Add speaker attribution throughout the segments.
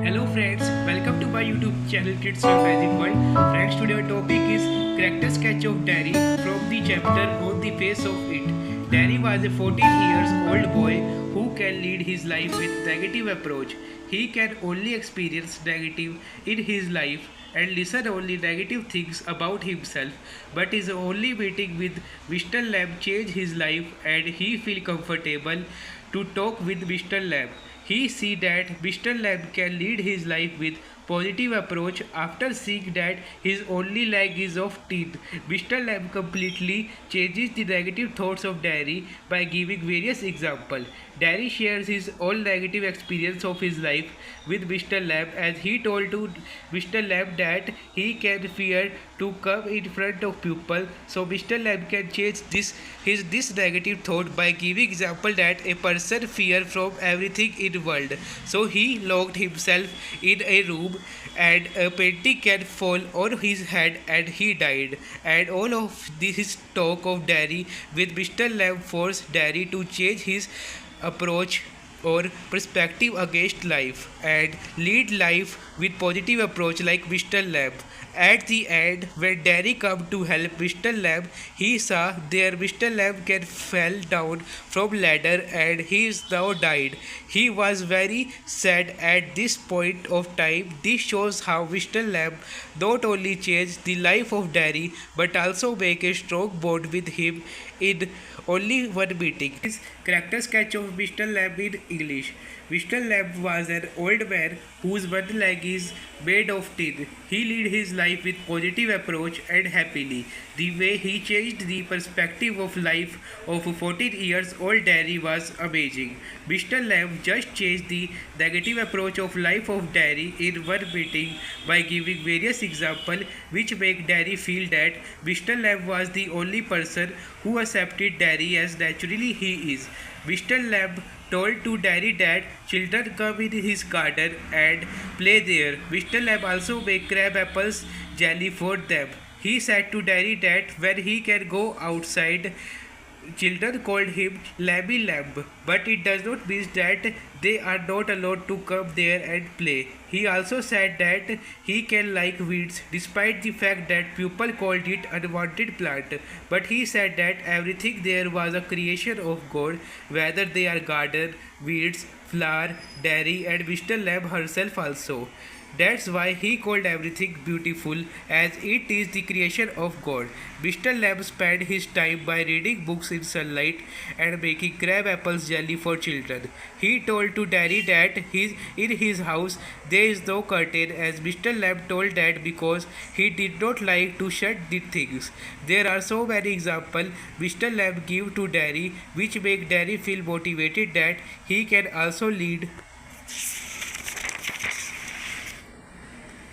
Speaker 1: Hello friends, welcome to my YouTube channel Kids from Magic World. Friends, today our topic is character sketch of Derry from the chapter On the Face of It. Derry was a 14 years old boy who can lead his life with negative approach. He can only experience negative in his life and listen only negative things about himself, but his only meeting with Mr. Lamb changed his life and he feel comfortable to talk with Mr. Lamb. He see that Mr. Lamb can lead his life with positive approach after seeing that his only leg is of teeth. Mr. Lamb completely changes the negative thoughts of Derry by giving various examples. Derry shares his own negative experience of his life with Mr. Lamb as he told to Mr. Lamb that he can fear to come in front of people, so Mr. Lamb can change this negative thought by giving example that a person fear from everything in world. So he locked himself in a room and a painting can fall on his head and he died. And all of this talk of Derry with Mr. Lamb forced Derry to change his approach or perspective against life and lead life with positive approach like Mr. Lamb. At the end, when Derry come to help Mr. Lamb, he saw there Mr. Lamb can fell down from ladder and he is now died. He was very sad at this point of time. This shows how Mr. Lamb not only changed the life of Derry but also make a strong bond with him in only one meeting. His character sketch of Mr. Lamb in English. Mr. Lamb was an old man whose one leg is made of teeth. He led his life with positive approach and happily. The way he changed the perspective of life of a 14 years old Derry was amazing. Mr. Lamb just changed the negative approach of life of Derry in one meeting by giving various examples which make Derry feel that Mr. Lamb was the only person who accepted Derry as naturally he is. Mr. Lamb told to Derry that children come in his garden and play there. Mr. Lamb also make crab apples jelly for them. He said to Derry that when he can go outside, children called him Lamby Lamb, but it does not mean that they are not allowed to come there and play. He also said that he can like weeds despite the fact that people called it unwanted plant. But he said that everything there was a creation of God, whether they are garden, weeds, flower, dairy and Mr. Lamb herself also. That's why he called everything beautiful as it is the creation of God. Mr. Lamb spent his time by reading books in sunlight and making crab apples jelly for children. He told to Derry that in his house there is no curtain as Mr. Lamb told that because he did not like to shut the things. There are so many examples Mr. Lamb gave to Derry which make Derry feel motivated that he can also lead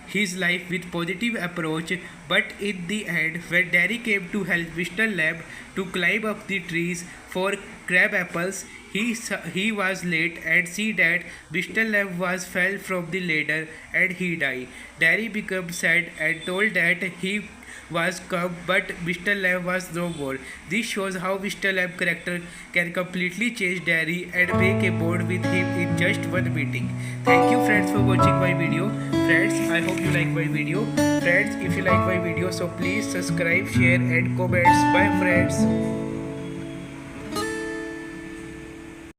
Speaker 1: his life with positive approach. But in the end, when Derry came to help Mr. Lamb to climb up the trees for crab apples, he was late and see that Mr. Lamb was fell from the ladder and he died. Derry became sad and told that he was come but Mr. Lamb was no more. This shows how Mr. Lamb character can completely change Derry and make a bond with him in just one meeting. Thank you friends for watching my video. Friends, I hope you like my video. Friends, if you like my video, so please subscribe, share and comments. Bye friends.